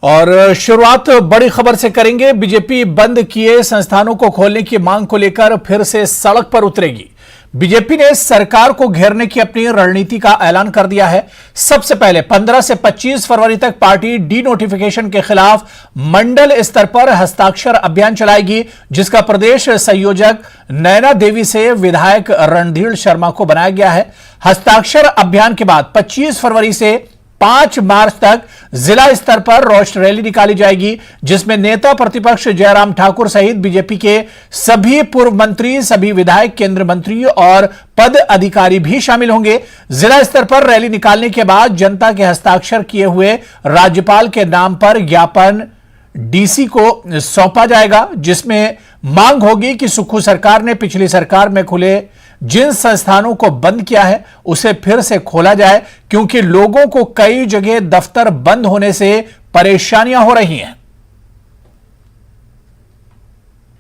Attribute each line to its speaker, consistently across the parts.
Speaker 1: और शुरुआत बड़ी खबर से करेंगे। बीजेपी बंद किए संस्थानों को खोलने की मांग को लेकर फिर से सड़क पर उतरेगी। बीजेपी ने सरकार को घेरने की अपनी रणनीति का ऐलान कर दिया है। सबसे पहले 15 से 25 फरवरी तक पार्टी डी नोटिफिकेशन के खिलाफ मंडल स्तर पर हस्ताक्षर अभियान चलाएगी, जिसका प्रदेश संयोजक नैना देवी से विधायक रणधीर शर्मा को बनाया गया है। हस्ताक्षर अभियान के बाद 25 फरवरी से 5 मार्च तक जिला स्तर पर रोष रैली निकाली जाएगी, जिसमें नेता प्रतिपक्ष जयराम ठाकुर सहित बीजेपी के सभी पूर्व मंत्री, सभी विधायक, केंद्रीय मंत्री और पद अधिकारी भी शामिल होंगे। जिला स्तर पर रैली निकालने के बाद जनता के हस्ताक्षर किए हुए राज्यपाल के नाम पर ज्ञापन डीसी को सौंपा जाएगा, जिसमें मांग होगी कि सुक्खू सरकार ने पिछली सरकार में खुले जिन संस्थानों को बंद किया है उसे फिर से खोला जाए, क्योंकि लोगों को कई जगह दफ्तर बंद होने से परेशानियां हो रही हैं।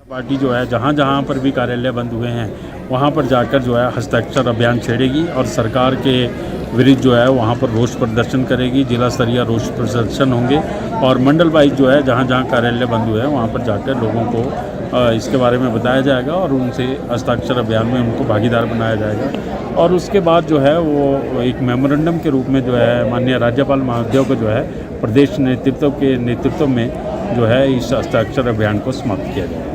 Speaker 2: पार्टी जो है जहां जहां पर भी कार्यालय बंद हुए हैं वहां पर जाकर जो है हस्ताक्षर अभियान छेड़ेगी और सरकार के विरुद्ध जो है वहां पर रोष प्रदर्शन करेगी। जिला स्तरीय रोष प्रदर्शन होंगे और मंडल वाइज जो है जहां जहां कार्यालय बंद हुए हैं वहां पर जाकर लोगों को इसके बारे में बताया जाएगा और उनसे हस्ताक्षर अभियान में उनको भागीदार बनाया जाएगा। और उसके बाद जो है वो एक मेमोरेंडम के रूप में जो है माननीय राज्यपाल महोदय को जो है प्रदेश नेतृत्व के नेतृत्व में जो है इस हस्ताक्षर अभियान को समाप्त किया जाएगा।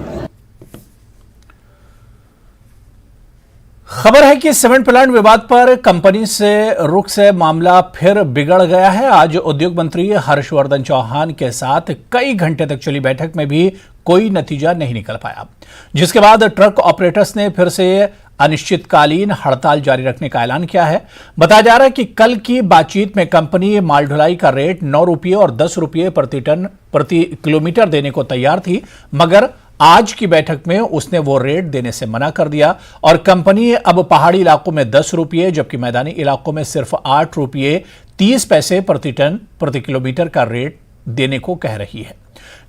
Speaker 1: खबर है कि सीमेंट प्लांट विवाद पर कंपनी से रुख से मामला फिर बिगड़ गया है। आज उद्योग मंत्री हर्षवर्धन चौहान के साथ कई घंटे तक चली बैठक में भी कोई नतीजा नहीं निकल पाया, जिसके बाद ट्रक ऑपरेटर्स ने फिर से अनिश्चितकालीन हड़ताल जारी रखने का ऐलान किया है। बताया जा रहा है कि कल की बातचीत में कंपनी माल ढुलाई का रेट 9 रुपये और 10 रुपये प्रति टन प्रति किलोमीटर देने को तैयार थी, मगर आज की बैठक में उसने वो रेट देने से मना कर दिया और कंपनी अब पहाड़ी इलाकों में 10 रुपये जबकि मैदानी इलाकों में सिर्फ 8 रुपये 30 पैसे प्रति टन प्रति किलोमीटर का रेट देने को कह रही है,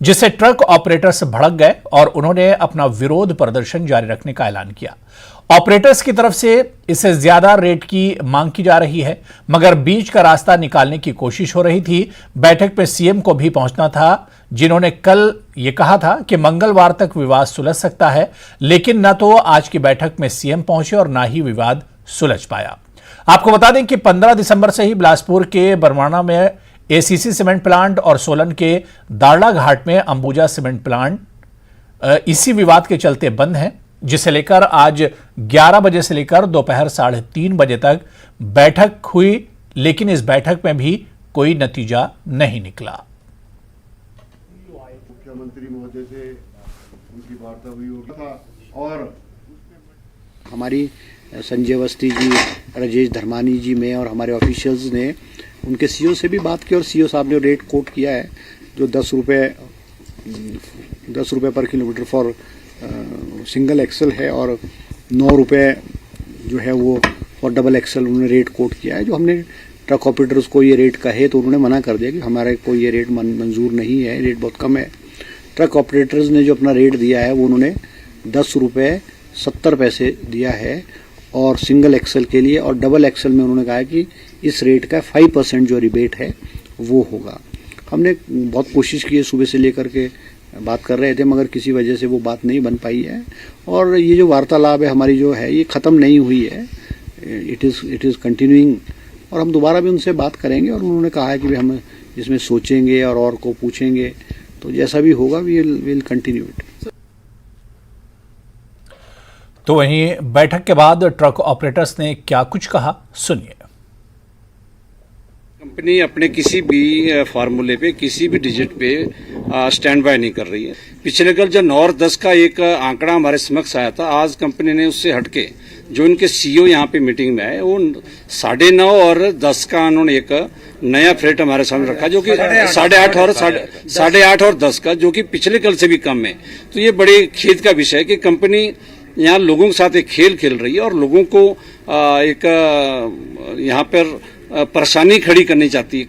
Speaker 1: जिससे ट्रक ऑपरेटर्स भड़क गए और उन्होंने अपना विरोध प्रदर्शन जारी रखने का ऐलान किया। ऑपरेटर्स की तरफ से इससे ज्यादा रेट की मांग की जा रही है, मगर बीच का रास्ता निकालने की कोशिश हो रही थी। बैठक में सीएम को भी पहुंचना था, जिन्होंने कल यह कहा था कि मंगलवार तक विवाद सुलझ सकता है, लेकिन न तो आज की बैठक में सीएम पहुंचे और न ही विवाद सुलझ पाया। आपको बता दें कि 15 दिसंबर से ही बिलासपुर के बरवाना में एसीसी सीमेंट प्लांट और सोलन के दारड़ा घाट में अंबुजा सीमेंट प्लांट इसी विवाद के चलते बंद हैं, जिसे लेकर आज 11 बजे से लेकर दोपहर 3:30 बजे तक बैठक हुई, लेकिन इस बैठक में भी कोई नतीजा नहीं निकला।
Speaker 3: मुख्यमंत्री महोदय से उनकी वार्ता हुई होगी और
Speaker 4: हमारी संजय अवस्थी जी, राजेश धर्मानी जी, मैं और हमारे ऑफिशियल्स ने उनके सीओ से भी बात की और सीओ साहब ने रेट कोट किया है जो 10 रुपये पर किलोमीटर फॉर सिंगल एक्सल है और 9 रुपये जो है वो फॉर डबल एक्सल उन्होंने रेट कोट किया है। जो हमने ट्रक ऑपरेटर्स को ये रेट कहे तो उन्होंने मना कर दिया कि हमारे को ये रेट मंजूर नहीं है, रेट बहुत कम है। ट्रक ऑपरेटर्स ने जो अपना रेट दिया है वो उन्होंने 10 रुपये 70 पैसे दिया है और सिंगल एक्सल के लिए, और डबल एक्सल में उन्होंने कहा है कि इस रेट का 5% जो रिबेट है वो होगा। हमने बहुत कोशिश की है, सुबह से लेकर के बात कर रहे थे, मगर किसी वजह से वो बात नहीं बन पाई है और ये जो वार्तालाप है हमारी जो है ये ख़त्म नहीं हुई है, इट इज़ कंटिन्यूइंग और हम दोबारा भी उनसे बात करेंगे और उन्होंने कहा है कि भी हम इसमें सोचेंगे और को पूछेंगे, तो जैसा भी होगा वी विल कंटिन्यू इट।
Speaker 1: तो वहीं बैठक के बाद ट्रक ऑपरेटर्स ने क्या कुछ कहा, सुनिए।
Speaker 5: कंपनी अपने किसी भी फार्मूले पे, किसी भी डिजिट पे स्टैंड बाय नहीं कर रही है। पिछले कल जो 9 और 10 का एक आंकड़ा हमारे समक्ष आया था, आज कंपनी ने उससे हटके जो इनके सीईओ यहाँ पे मीटिंग में आए वो 9.5 और 10 का उन्होंने एक नया फ्रेट हमारे सामने रखा जो कि 8.5 और 10 का, जो कि पिछले कल से भी कम है। तो ये बड़े खेद का विषय है कि कंपनी यहाँ लोगों के साथ एक खेल खेल रही है और लोगों को एक यहाँ पर परेशानी खड़ी करना चाहती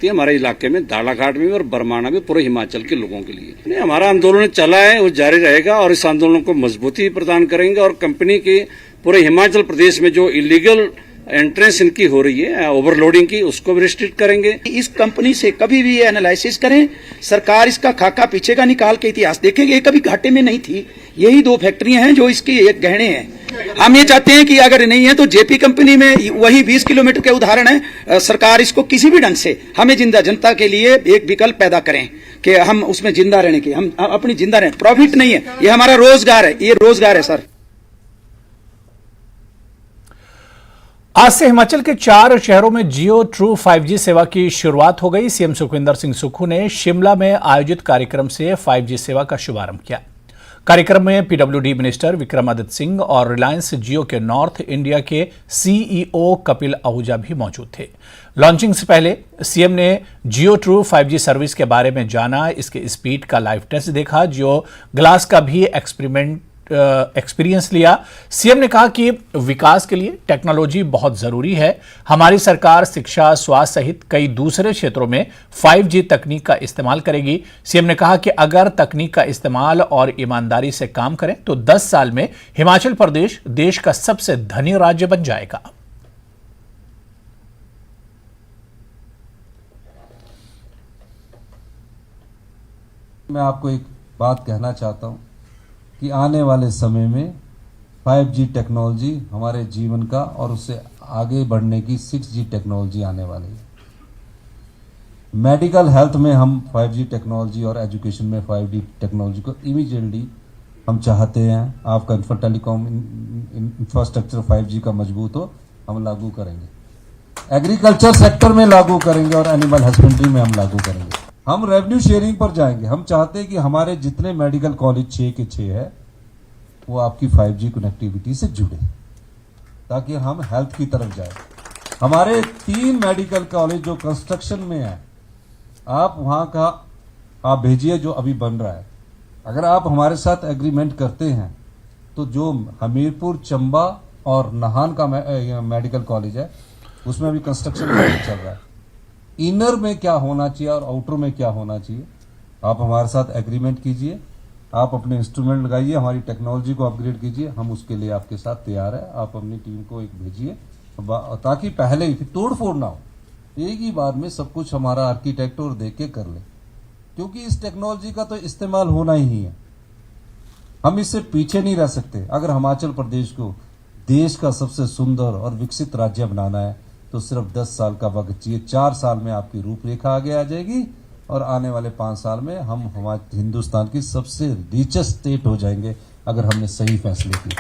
Speaker 5: है हमारे इलाके में, दाड़ा घाट में और बरमाना में, पूरे हिमाचल के लोगों के लिए। नहीं, हमारा आंदोलन चला है, वो जारी रहेगा और इस आंदोलन को मजबूती प्रदान करेंगे और कंपनी के पूरे हिमाचल प्रदेश में जो इलीगल एंट्रेंस इनकी हो रही है ओवरलोडिंग की, उसको भी रिस्ट्रिक्ट करेंगे।
Speaker 6: इस कंपनी से कभी भी ये एनालिसिस करें, सरकार इसका खाका पीछे का निकाल के इतिहास देखेंगे, ये कभी घाटे में नहीं थी। यही 2 फैक्ट्रियां हैं जो इसकी एक गहने हैं। हम ये चाहते हैं कि अगर नहीं है तो जेपी कंपनी में वही 20 किलोमीटर के उदाहरण है, सरकार इसको किसी भी ढंग से हमें जिंदा जनता के लिए एक विकल्प पैदा करें कि हम उसमें जिंदा रहने की, हम अपनी जिंदा रहें। प्रॉफिट नहीं है, ये हमारा रोजगार है, ये रोजगार है सर।
Speaker 1: आज से हिमाचल के 4 शहरों में जियो ट्रू 5G सेवा की शुरुआत हो गई। सीएम सुखविंदर सिंह सुक्खू ने शिमला में आयोजित कार्यक्रम से 5G सेवा का शुभारंभ किया। कार्यक्रम में पीडब्ल्यूडी मिनिस्टर विक्रमादित्य सिंह और रिलायंस जियो के नॉर्थ इंडिया के सीईओ कपिल आहूजा भी मौजूद थे। लॉन्चिंग से पहले सीएम ने जियो ट्रू 5G सर्विस के बारे में जाना, इसके स्पीड का लाइव टेस्ट देखा, जियो ग्लास का भी एक्सपीरियंस लिया। सीएम ने कहा कि विकास के लिए टेक्नोलॉजी बहुत जरूरी है। हमारी सरकार शिक्षा, स्वास्थ्य सहित कई दूसरे क्षेत्रों में 5G तकनीक का इस्तेमाल करेगी। सीएम ने कहा कि अगर तकनीक का इस्तेमाल और ईमानदारी से काम करें तो 10 साल में हिमाचल प्रदेश देश का सबसे धनी राज्य बन जाएगा।
Speaker 7: मैं आपको एक बात कहना चाहता हूं कि आने वाले समय में 5G टेक्नोलॉजी हमारे जीवन का और उससे आगे बढ़ने की 6G टेक्नोलॉजी आने वाली है। मेडिकल हेल्थ में हम 5G टेक्नोलॉजी और एजुकेशन में 5G टेक्नोलॉजी को इमीडिएटली हम चाहते हैं। आपका टेलीकॉम इंफ्रास्ट्रक्चर 5G का मजबूत हो, हम लागू करेंगे। एग्रीकल्चर सेक्टर में लागू करेंगे और एनिमल हस्बेंड्री में हम लागू करेंगे। हम रेवेन्यू शेयरिंग पर जाएंगे। हम चाहते हैं कि हमारे जितने मेडिकल कॉलेज 6 के 6 है वो आपकी 5G कनेक्टिविटी से जुड़े, ताकि हम हेल्थ की तरफ जाए। हमारे 3 मेडिकल कॉलेज जो कंस्ट्रक्शन में है, आप वहां का आप भेजिए जो अभी बन रहा है। अगर आप हमारे साथ एग्रीमेंट करते हैं तो जो हमीरपुर, चंबा और नाहन का मेडिकल कॉलेज है उसमें अभी कंस्ट्रक्शन चल रहा है। इनर में क्या होना चाहिए और आउटर में क्या होना चाहिए, आप हमारे साथ एग्रीमेंट कीजिए, आप अपने इंस्ट्रूमेंट लगाइए, हमारी टेक्नोलॉजी को अपग्रेड कीजिए। हम उसके लिए आपके साथ तैयार है। आप अपनी टीम को एक भेजिए ताकि पहले ही तोड़ फोड़ ना हो, एक ही बार में सब कुछ हमारा आर्किटेक्ट और देख के कर ले, क्योंकि इस टेक्नोलॉजी का तो इस्तेमाल होना ही है। हम इससे पीछे नहीं रह सकते। अगर हिमाचल प्रदेश को देश का सबसे सुंदर और विकसित राज्य बनाना है तो सिर्फ 10 साल का वक्त चाहिए। 4 साल में आपकी रूपरेखा आगे आ जाएगी और आने वाले 5 साल में हम हमारे हिंदुस्तान की सबसे रिचेस्ट स्टेट हो जाएंगे, अगर हमने सही फैसले किए।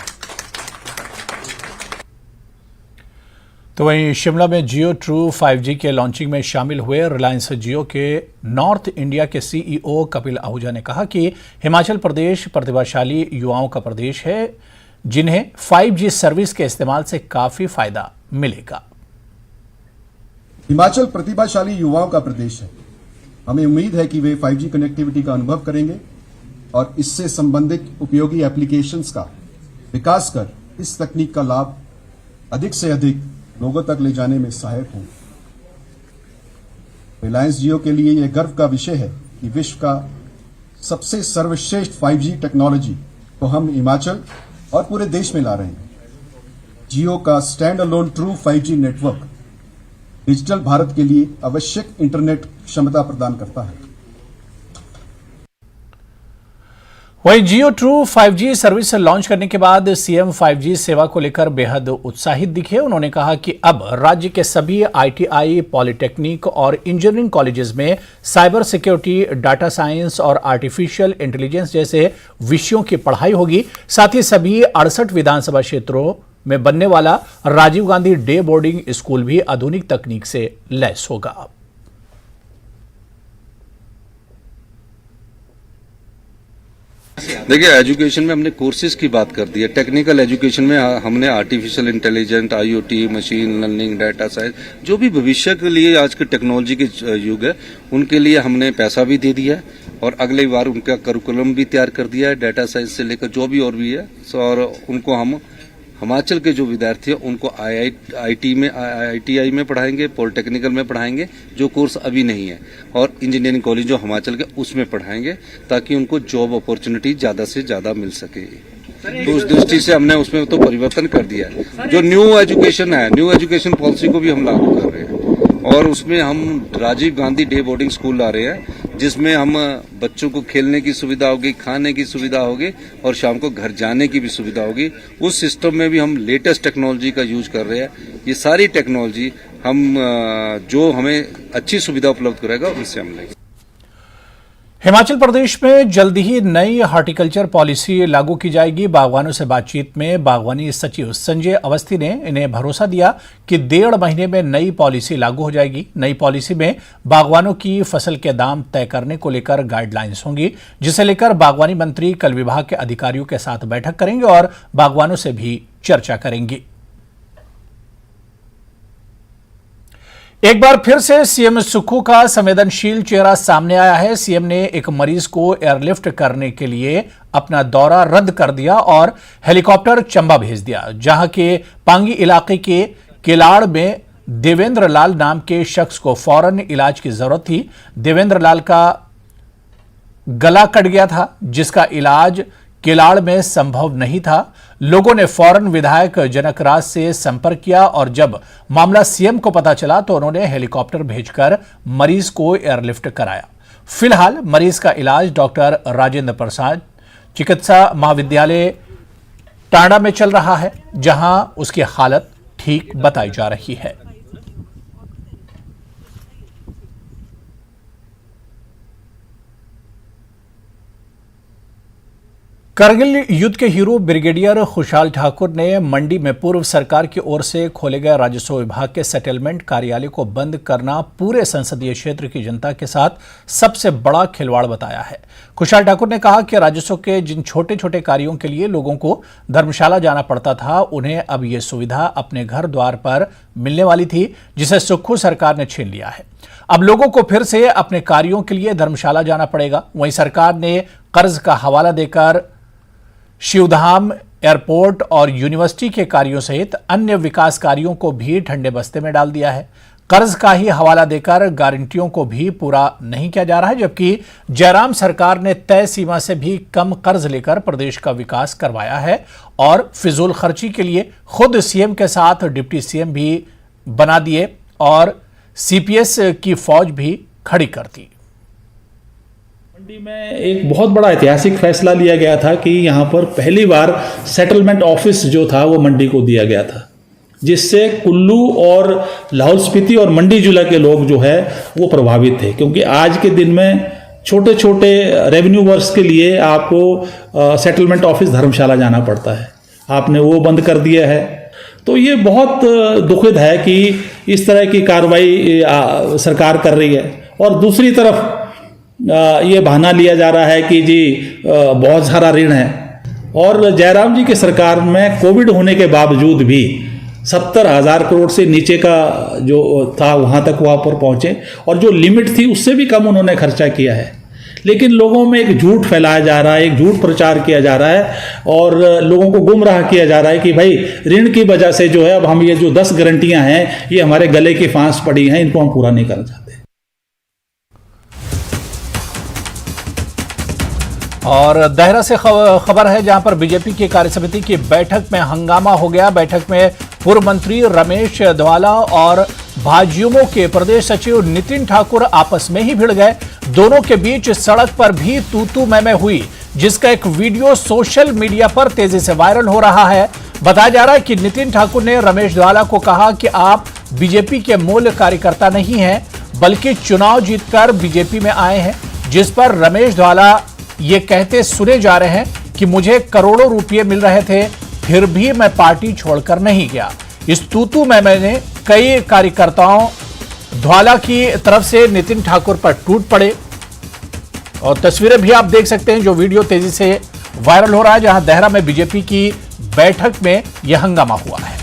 Speaker 1: तो वहीं शिमला में जियो ट्रू 5G के लॉन्चिंग में शामिल हुए रिलायंस जियो के नॉर्थ इंडिया के सीईओ कपिल आहूजा ने कहा कि हिमाचल प्रदेश प्रतिभाशाली युवाओं का प्रदेश है, जिन्हें 5G सर्विस के इस्तेमाल से काफी फायदा मिलेगा।
Speaker 8: हिमाचल प्रतिभाशाली युवाओं का प्रदेश है। हमें उम्मीद है कि वे 5G कनेक्टिविटी का अनुभव करेंगे और इससे संबंधित उपयोगी एप्लीकेशंस का विकास कर इस तकनीक का लाभ अधिक से अधिक लोगों तक ले जाने में सहायक हों। रिलायंस जियो के लिए यह गर्व का विषय है कि विश्व का सबसे सर्वश्रेष्ठ 5G टेक्नोलॉजी को हम हिमाचल और पूरे देश में ला रहे हैं। जियो का stand alone true 5G network digital Bharat के लिए आवश्यक इंटरनेट क्षमता प्रदान करता है।
Speaker 1: वहीं जियो ट्रू 5G सर्विस लॉन्च करने के बाद सीएम 5G सेवा को लेकर बेहद उत्साहित दिखे। उन्होंने कहा कि अब राज्य के सभी ITI, पॉलिटेक्निक और इंजीनियरिंग कॉलेजेस में साइबर सिक्योरिटी, डाटा साइंस और आर्टिफिशियल इंटेलिजेंस जैसे विषयों की पढ़ाई होगी। साथ ही सभी 68 विधानसभा क्षेत्रों में बनने वाला Rajiv Gandhi day boarding school भी आधुनिक तकनीक से लैस होगा।
Speaker 5: देखिए, एजुकेशन में हमने कोर्सेज की बात कर दी है। टेक्निकल एजुकेशन में हमने artificial intelligence, IoT, machine learning, data science, जो भी भविष्य के लिए आज के टेक्नोलॉजी के युग है, उनके लिए हमने पैसा भी दे दिया है और अगली बार उनका करिकुलम भी तैयार कर दिया है। डाटा साइंस से लेकर जो भी और भी है, और उनको हम हिमाचल के जो विद्यार्थी हैं उनको ITI में पढ़ाएंगे, पॉलिटेक्निकल में पढ़ाएंगे, जो कोर्स अभी नहीं है, और इंजीनियरिंग कॉलेज जो हिमाचल के उसमें पढ़ाएंगे, ताकि उनको जॉब अपॉर्चुनिटी ज़्यादा से ज़्यादा मिल सके। तो उस दृष्टि से हमने उसमें तो परिवर्तन कर दिया है। जो न्यू एजुकेशन है, न्यू एजुकेशन पॉलिसी को भी हम लागू कर रहे हैं और उसमें हम Rajiv Gandhi day boarding school ला रहे हैं, जिसमें हम बच्चों को खेलने की सुविधा होगी, खाने की सुविधा होगी और शाम को घर जाने की भी सुविधा होगी। उस सिस्टम में भी हम लेटेस्ट टेक्नोलॉजी का यूज कर रहे हैं। ये सारी टेक्नोलॉजी हम जो हमें अच्छी सुविधा उपलब्ध कराएगा उनसे हम लेंगे।
Speaker 1: हिमाचल प्रदेश में जल्दी ही नई हॉर्टिकल्चर पॉलिसी लागू की जाएगी। बागवानों से बातचीत में बागवानी सचिव संजय अवस्थी ने इन्हें भरोसा दिया कि 1.5 महीने में नई पॉलिसी लागू हो जाएगी। नई पॉलिसी में बागवानों की फसल के दाम तय करने को लेकर गाइडलाइंस होंगी, जिसे लेकर बागवानी मंत्री कल विभाग के अधिकारियों के साथ बैठक करेंगे और बागवानों से भी चर्चा करेंगे। एक बार फिर से सीएम सुक्खू का संवेदनशील चेहरा सामने आया है। सीएम ने एक मरीज को एयरलिफ्ट करने के लिए अपना दौरा रद्द कर दिया और हेलीकॉप्टर चंबा भेज दिया, जहां के पांगी इलाके के किलाड़ में देवेंद्र लाल नाम के शख्स को फौरन इलाज की जरूरत थी। देवेंद्र लाल का गला कट गया था, जिसका इलाज किलाड़ में संभव नहीं था। लोगों ने फौरन विधायक जनकराज से संपर्क किया और जब मामला सीएम को पता चला तो उन्होंने हेलीकॉप्टर भेजकर मरीज को एयरलिफ्ट कराया। फिलहाल मरीज का इलाज डॉक्टर राजेंद्र प्रसाद चिकित्सा महाविद्यालय टांडा में चल रहा है, जहां उसकी हालत ठीक बताई जा रही है। करगिल युद्ध के हीरो ब्रिगेडियर खुशहाल ठाकुर ने मंडी में पूर्व सरकार की ओर से खोले गए राजस्व विभाग के सेटलमेंट कार्यालय को बंद करना पूरे संसदीय क्षेत्र की जनता के साथ सबसे बड़ा खिलवाड़ बताया है। खुशहाल ठाकुर ने कहा कि राजस्व के जिन छोटे छोटे कार्यों के लिए लोगों को धर्मशाला जाना पड़ता था, उन्हें अब ये सुविधा अपने घर द्वार पर मिलने वाली थी, जिसे सुक्खू सरकार ने छीन लिया है। अब लोगों को फिर से अपने कार्यों के लिए धर्मशाला जाना पड़ेगा। वहीं सरकार ने कर्ज का हवाला देकर शिवधाम, एयरपोर्ट और यूनिवर्सिटी के कार्यों सहित अन्य विकास कार्यों को भी ठंडे बस्ते में डाल दिया है। कर्ज का ही हवाला देकर गारंटियों को भी पूरा नहीं किया जा रहा है, जबकि जयराम सरकार ने तय सीमा से भी कम कर्ज लेकर प्रदेश का विकास करवाया है और फिजूल खर्ची के लिए खुद सीएम के साथ डिप्टी सीएम भी बना दिए और सीपीएस की फौज भी खड़ी कर दी।
Speaker 9: मंडी में एक बहुत बड़ा ऐतिहासिक फैसला लिया गया था कि यहाँ पर पहली बार सेटलमेंट ऑफिस जो था वो मंडी को दिया गया था, जिससे कुल्लू और लाहौल स्पीति और मंडी जिला के लोग जो है वो प्रभावित थे, क्योंकि आज के दिन में छोटे छोटे रेवेन्यू वर्क्स के लिए आपको सेटलमेंट ऑफिस धर्मशाला जाना पड़ता है। आपने वो बंद कर दिया है, तो ये बहुत दुखद है कि इस तरह की कार्रवाई सरकार कर रही है। और दूसरी तरफ ये बहाना लिया जा रहा है कि जी बहुत सारा ऋण है, और जयराम जी की सरकार में कोविड होने के बावजूद भी 70,000 करोड़ से नीचे का जो था वहाँ तक वहाँ पर पहुँचे, और जो लिमिट थी उससे भी कम उन्होंने खर्चा किया है। लेकिन लोगों में एक झूठ फैलाया जा रहा है, एक झूठ प्रचार किया जा रहा है और लोगों को गुमराह किया जा रहा है कि भाई ऋण की वजह से जो है अब हम ये जो 10 गारंटियाँ हैं ये हमारे गले की फांस पड़ी हैं, इनको हम पूरा नहीं करना चाहते।
Speaker 1: और देहरा से खबर है, जहां पर बीजेपी की कार्यसमिति की बैठक में हंगामा हो गया। बैठक में पूर्व मंत्री रमेश धवाला और भाजयुमो के प्रदेश सचिव नितिन ठाकुर आपस में ही भिड़ गए। दोनों के बीच सड़क पर भी तू मैं हुई, जिसका एक वीडियो सोशल मीडिया पर तेजी से वायरल हो रहा है। बताया जा रहा है कि नितिन ठाकुर ने रमेश धवाला को कहा कि आप बीजेपी के मूल कार्यकर्ता नहीं हैं, बल्कि चुनाव जीतकर बीजेपी में आए हैं, जिस पर रमेश धवाला ये कहते सुने जा रहे हैं कि मुझे करोड़ों रुपए मिल रहे थे, फिर भी मैं पार्टी छोड़कर नहीं गया। इस तूतू में मैंने कई कार्यकर्ताओं धवाला की तरफ से नितिन ठाकुर पर टूट पड़े, और तस्वीरें भी आप देख सकते हैं जो वीडियो तेजी से वायरल हो रहा है, जहां देहरा में बीजेपी की बैठक में यह हंगामा हुआ है।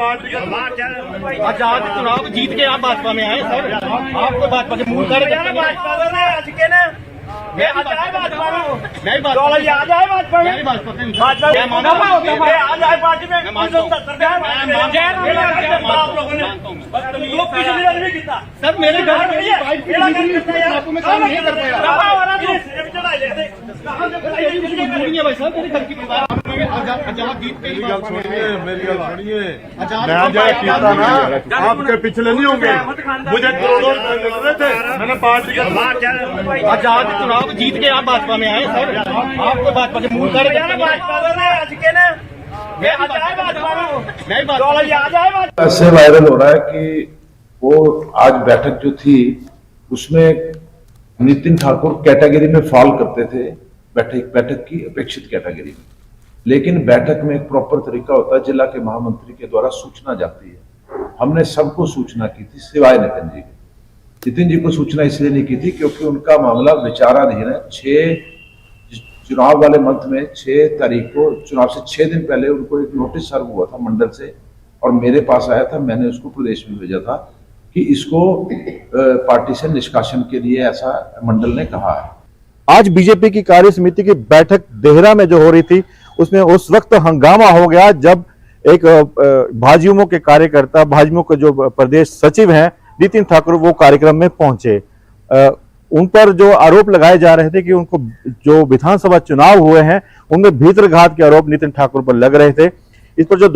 Speaker 10: आज चुनाव जीत के आप भाजपा में आए सर, आपको भाजपा के मूल मैं आ जाए भाजपा में, मैं बात आ जाए भाजपा में, भाजपा मैं मानता हूं, मैं आ जाए पार्टी में 1970 आप लोगों ने लोग पिछली बार भी किया सर, मेरे घर में बाइक आपको मैं काम नहीं कर पाया भाई साहब, मेरे घर की आजाद जीत के
Speaker 3: मेरी गल सुनिए, मैं जरा कीता ना आपके पिछले नहीं होंगे, मुझे करोड़ों रुपए मिल रहे थे, मैंने पार्टी का
Speaker 10: आजाद चुनाव जीत के आप भाजपा में आए सर, आपको भाजपा के मूल
Speaker 11: ऐसे वायरल हो रहा है कि वो आज बैठक जो थी उसमें नितिन ठाकुर कैटेगरी में फॉल करते थे, बैठक की अपेक्षित कैटेगरी में, लेकिन बैठक में एक प्रॉपर तरीका होता है, जिला के महामंत्री के द्वारा सूचना जाती है। हमने सबको सूचना की थी सिवाय नितिन जी की। नितिन जी को सूचना इसलिए नहीं की थी क्योंकि उनका मामला विचाराधीन है। 6 चुनाव वाले मंथ में 6 तारीख को, चुनाव से 6 दिन पहले उनको एक नोटिस सर्व हुआ था मंडल से, और मेरे पास आया था, मैंने उसको प्रदेश में भेजा था कि इसको पार्टी से निष्कासन के लिए ऐसा मंडल ने कहा है।
Speaker 12: आज बीजेपी की कार्य समिति की बैठक देहरा में जो हो रही थी उसमें उस वक्त हंगामा हो गया जब एक भाजयुमो के कार्यकर्ता, भाजयुमो के जो प्रदेश सचिव हैं नितिन ठाकुर, वो कार्यक्रम में पहुंचे। उन पर जो आरोप लगाए जा रहे थे कि उनको जो विधानसभा चुनाव हुए हैं उनमें भीतरघात के आरोप नितिन ठाकुर पर लग रहे थे। इस पर जो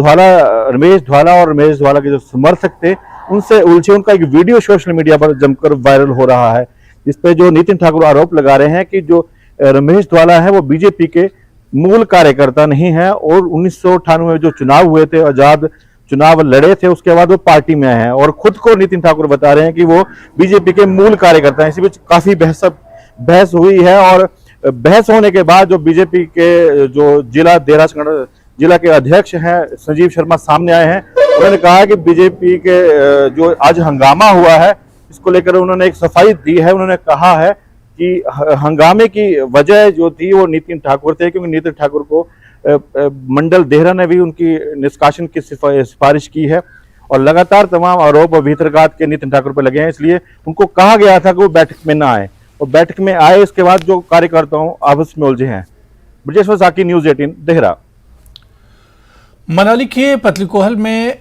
Speaker 12: रमेश ध्वाला और रमेश ध्वाला के जो समर्थक थे उनसे उलझे, उनका एक वीडियो सोशल मीडिया पर जमकर वायरल हो रहा है, जिस पे जो नितिन ठाकुर आरोप लगा रहे हैं कि जो रमेश ध्वाला है वो बीजेपी के मूल कार्यकर्ता नहीं है, और 1998 में जो चुनाव हुए थे, आजाद चुनाव लड़े थे, उसके बाद वो पार्टी में आए हैं, और खुद को नितिन ठाकुर बता रहे हैं कि वो बीजेपी के मूल कार्यकर्ता हैं। इसी बीच काफी बहस हुई है, और बहस होने के बाद जो बीजेपी के जो देहरा जिला के अध्यक्ष हैं संजीव शर्मा सामने आए हैं। उन्होंने कहा कि बीजेपी के जो आज हंगामा हुआ है इसको लेकर उन्होंने एक सफाई दी है। उन्होंने कहा है कि हंगामे की वजह जो थी वो नितिन ठाकुर थे, क्योंकि नितिन ठाकुर को मंडल देहरा ने भी उनकी निष्कासन की सिफारिश की है, और लगातार तमाम आरोप और भीतरघात के नितिन ठाकुर पर लगे हैं। इसलिए उनको कहा गया था कि वो बैठक में ना आए, और बैठक में आए, इसके बाद जो कार्यकर्ताओं आपस में उलझे हैं। ब्रजेश्वर साकी, न्यूज 18 देहरा।
Speaker 1: मनाली के पतलीकोहल में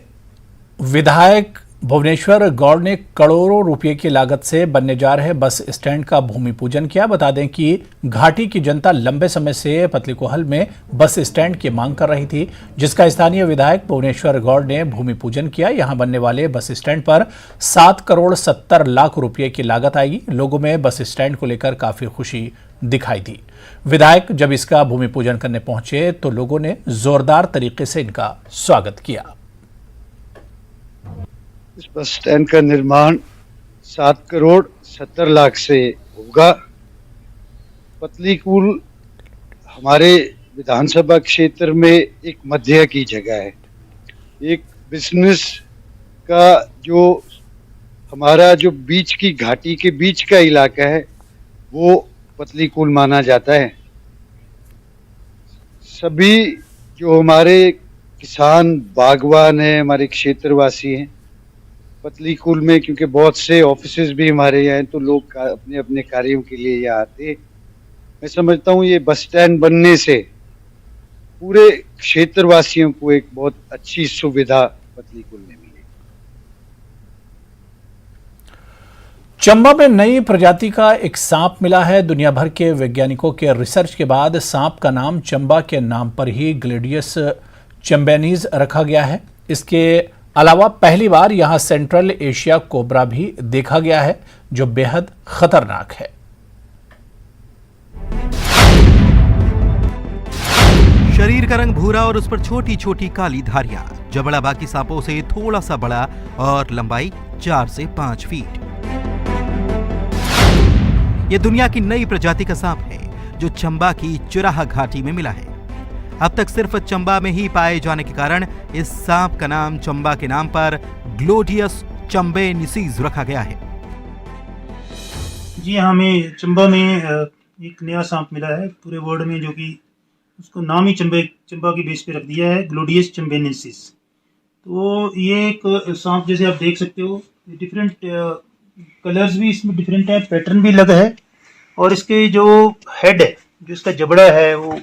Speaker 1: विधायक भुवनेश्वर गौड़ ने करोड़ों रुपए की लागत से बनने जा रहे बस स्टैंड का भूमि पूजन किया। बता दें कि घाटी की जनता लंबे समय से पतलीकोहल में बस स्टैंड की मांग कर रही थी, जिसका स्थानीय विधायक भुवनेश्वर गौड़ ने भूमि पूजन किया। यहां बनने वाले बस स्टैंड पर 7 करोड़ 70 लाख रुपए की लागत आएगी। लोगों में बस स्टैंड को लेकर काफी खुशी दिखाई दी। विधायक जब इसका भूमि पूजन करने पहुंचे तो लोगों ने जोरदार तरीके से इनका स्वागत किया।
Speaker 13: इस बस स्टैंड का निर्माण 7 करोड़ 70 लाख से होगा। पतलीकूल हमारे विधानसभा क्षेत्र में एक मध्य की जगह है। एक बिजनेस का जो हमारा जो बीच की घाटी के बीच का इलाका है वो पतलीकूल माना जाता है। सभी जो हमारे किसान बागवान हैं, हमारे क्षेत्रवासी हैं पतलीकूल में, क्योंकि बहुत से ऑफिसेज भी हमारे यहाँ हैं, तो लोग अपने अपने कार्यों के लिए यहाँ आते। मैं समझता हूँ ये बस स्टैंड बनने से पूरे क्षेत्रवासियों को एक बहुत अच्छी सुविधा पतलीकूल में मिलेगी।
Speaker 1: चंबा में नई प्रजाति का एक सांप मिला है। दुनिया भर के वैज्ञानिकों के रिसर्च के बाद सांप का नाम चंबा के नाम पर ही ग्लेडियस चैम्बेनीज रखा गया है। इसके अलावा पहली बार यहां सेंट्रल एशिया कोबरा भी देखा गया है, जो बेहद खतरनाक है।
Speaker 14: शरीर का रंग भूरा और उस पर छोटी छोटी काली धारियां। जबड़ा बाकी सांपों से थोड़ा सा बड़ा और लंबाई 4 से 5 फीट। यह दुनिया की नई प्रजाति का सांप है जो चंबा की चुराह घाटी में मिला है। अब तक सिर्फ चंबा में ही पाए जाने के कारण इस सांप का नाम चंबा के नाम पर ग्लोडियस चैम्बेनीज रखा गया है।
Speaker 15: जी हमें चंबा में एक नया सांप मिला है पूरे वर्ल्ड में, जो कि उसको नाम ही चंबा की बेस पे रख दिया है, ग्लोडियस चैम्बेनीज। तो ये एक सांप जैसे आप देख सकते हो, डिफरेंट कलर्स भी इसमें डिफरेंट है, पैटर्न भी अलग है, और इसके जो हेड है, जो इसका जबड़ा है, वो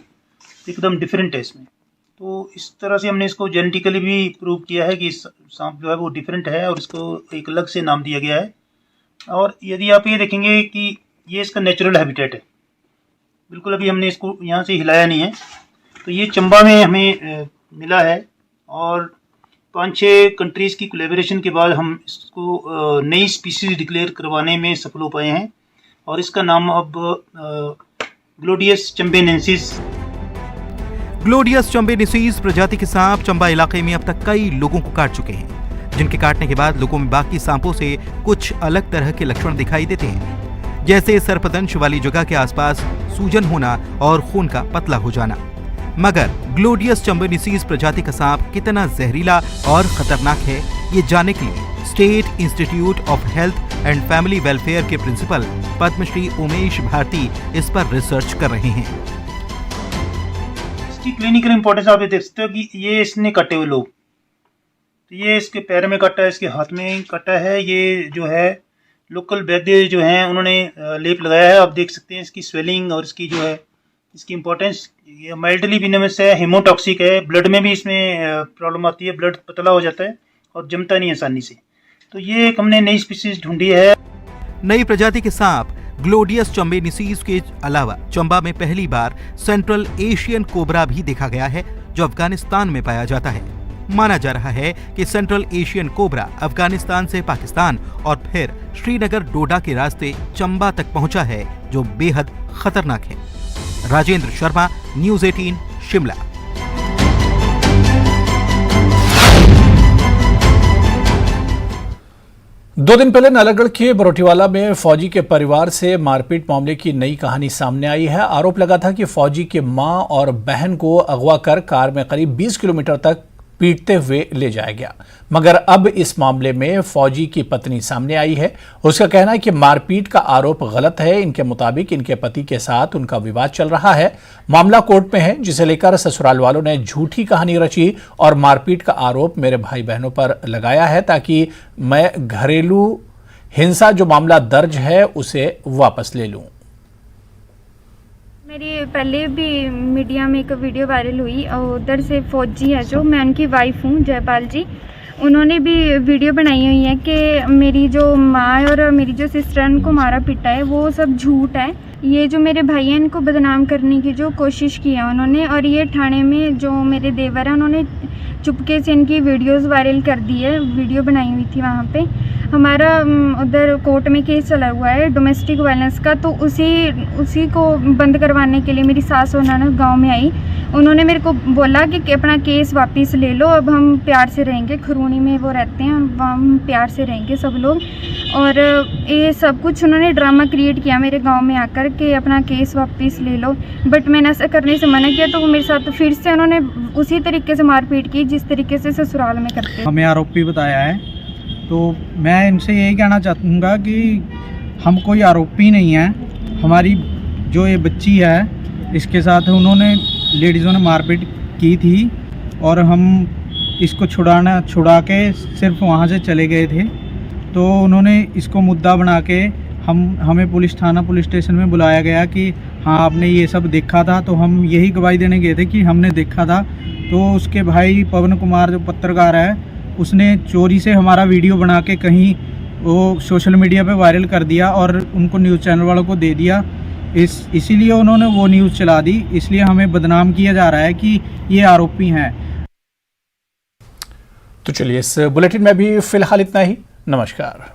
Speaker 15: एकदम डिफरेंट है इसमें। तो इस तरह से हमने इसको जेनेटिकली भी प्रूव किया है कि सांप जो है वो डिफरेंट है और इसको एक अलग से नाम दिया गया है। और यदि आप ये देखेंगे कि ये इसका नेचुरल हैबिटेट है, बिल्कुल अभी हमने इसको यहाँ से हिलाया नहीं है। तो ये चंबा में हमें मिला है और 5-6 कंट्रीज़ की कोलैबोरेशन के बाद हम इसको नई स्पीसीज डिक्लेयर करवाने में सफल हो पाए हैं और इसका नाम अब ग्लोडियस चंबेनेंसिस।
Speaker 14: ग्लोडियस चंबेनेंसिस प्रजाति के सांप चंबा इलाके में अब तक कई लोगों को काट चुके हैं, जिनके काटने के बाद लोगों में बाकी सांपों से कुछ अलग तरह के लक्षण दिखाई देते हैं, जैसे सर्पदंश वाली जगह के आसपास सूजन होना और खून का पतला हो जाना। मगर ग्लोडियस चंबेनेंसिस प्रजाति का सांप कितना जहरीला और खतरनाक है, ये जानने के लिए state institute of health and family welfare के प्रिंसिपल पद्मश्री उमेश भारती इस पर रिसर्च कर रहे हैं।
Speaker 15: इसकी क्लिनिकल इंपॉर्टेंस आप देख सकते हो कि ये इसने काटे हुए लोग, तो ये इसके पैर में काटा है, इसके हाथ में काटा है। ये जो है लोकल वैद्य जो हैं उन्होंने लेप लगाया है, आप देख सकते हैं इसकी स्वेलिंग और इसकी जो है इसकी इंपॉर्टेंस। ये माइल्डली विनमस है, हेमोटॉक्सिक है, ब्लड में भी इसमें प्रॉब्लम आती है, ब्लड पतला हो जाता है और जमता नहीं आसानी से। तो ये एक हमने नई स्पीसीज ढूंढी है।
Speaker 14: नई प्रजाति के सांप ग्लोडियस चंबेनेंसिस के अलावा चंबा में पहली बार सेंट्रल एशियन कोबरा भी देखा गया है, जो अफगानिस्तान में पाया जाता है। माना जा रहा है कि सेंट्रल एशियन कोबरा अफगानिस्तान से पाकिस्तान और फिर श्रीनगर डोडा के रास्ते चंबा तक पहुंचा है, जो बेहद खतरनाक है। राजेंद्र शर्मा, न्यूज़ 18, शिमला।
Speaker 1: दो दिन पहले नालागढ़ के बरोटीवाला में फौजी के परिवार से मारपीट मामले की नई कहानी सामने आई है। आरोप लगा था कि फौजी के मां और बहन को अगवा कर कार में करीब 20 किलोमीटर तक पीटते हुए ले जाया गया। मगर अब इस मामले में फौजी की पत्नी सामने आई है। उसका कहना है कि मारपीट का आरोप गलत है। इनके मुताबिक इनके पति के साथ उनका विवाद चल रहा है। मामला कोर्ट में है, जिसे लेकर ससुराल वालों ने झूठी कहानी रची और मारपीट का आरोप मेरे भाई बहनों पर लगाया है, ताकि मैं घरेलू हिंसा जो मामला दर्ज है उसे वापस ले लूं।
Speaker 16: मेरी पहले भी मीडिया में एक वीडियो वायरल हुई और उधर से फौजी है जो, मैं उनकी वाइफ हूँ, जयपाल जी, उन्होंने भी वीडियो बनाई हुई है कि मेरी जो माँ और मेरी जो सिस्टर उनको मारा पीटा है, वो सब झूठ है। ये जो मेरे भाई हैं इनको बदनाम करने की जो कोशिश की है उन्होंने, और ये थाने में जो मेरे देवर हैं उन्होंने चुपके से इनकी वीडियोस वायरल कर दी है। वीडियो बनाई हुई थी वहाँ पे। हमारा उधर कोर्ट में केस चला हुआ है डोमेस्टिक वायलेंस का, तो उसी को बंद करवाने के लिए मेरी सास और ननद गांव में आई। उन्होंने मेरे को बोला कि अपना केस वापस ले लो, अब हम प्यार से रहेंगे। खरूनी में वो रहते हैं, हम प्यार से रहेंगे सब लोग। और ये सब कुछ उन्होंने ड्रामा क्रिएट किया मेरे गांव में आकर के अपना केस वापस ले लो, बट मैंने ऐसा करने से मना किया, तो वो मेरे साथ फिर से उन्होंने उसी तरीके से मारपीट की जिस तरीके से ससुराल में करते हैं।
Speaker 17: हमें आरोपी बताया है, तो मैं इनसे यही कहना चाहूँगा कि हम कोई आरोपी नहीं है। हमारी जो ये बच्ची है इसके साथ उन्होंने लेडीज़ों ने मारपीट की थी और हम इसको छुड़ा के सिर्फ वहाँ से चले गए थे। तो उन्होंने इसको मुद्दा बना के हमें पुलिस स्टेशन में बुलाया गया कि हाँ आपने ये सब देखा था, तो हम यही गवाही देने गए थे कि हमने देखा था। तो उसके भाई पवन कुमार जो पत्रकार है, उसने चोरी से हमारा वीडियो बना के कहीं वो सोशल मीडिया पे वायरल कर दिया और उनको न्यूज़ चैनल वालों को दे दिया। इसीलिए उन्होंने वो न्यूज़ चला दी, इसलिए हमें बदनाम किया जा रहा है कि ये आरोपी हैं।
Speaker 1: तो चलिए, इस बुलेटिन में भी फिलहाल इतना ही। नमस्कार।